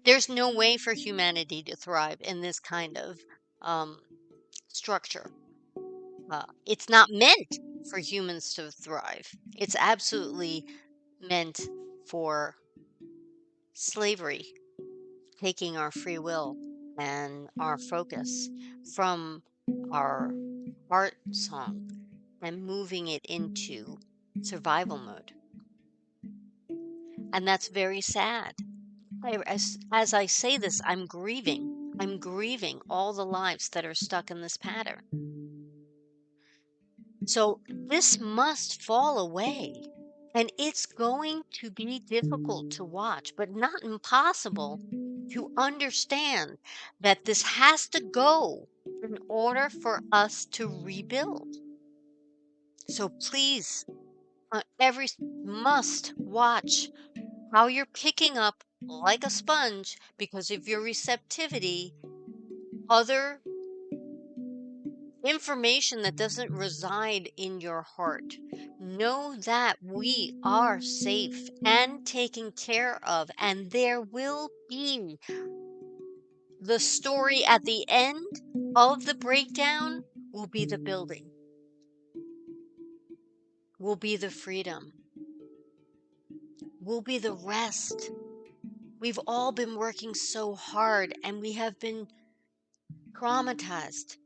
There's no way for humanity to thrive in this kind of um, structure. It's not meant for humans to thrive. It's absolutely meant for slavery, taking our free will and our focus from our heart song and moving it into survival mode. And that's very sad. As I say this, I'm grieving. I'm grieving all the lives that are stuck in this pattern. So this must fall away. And it's going to be difficult to watch, but not impossible to understand that this has to go in order for us to rebuild. So please, must watch how you're picking up like a sponge because of your receptivity other information that doesn't reside in your heart. Know that we are safe and taken care of, and there will be the story at the end of the breakdown will be the building, will be the freedom, will be the rest. We've all been working so hard and we have been traumatized.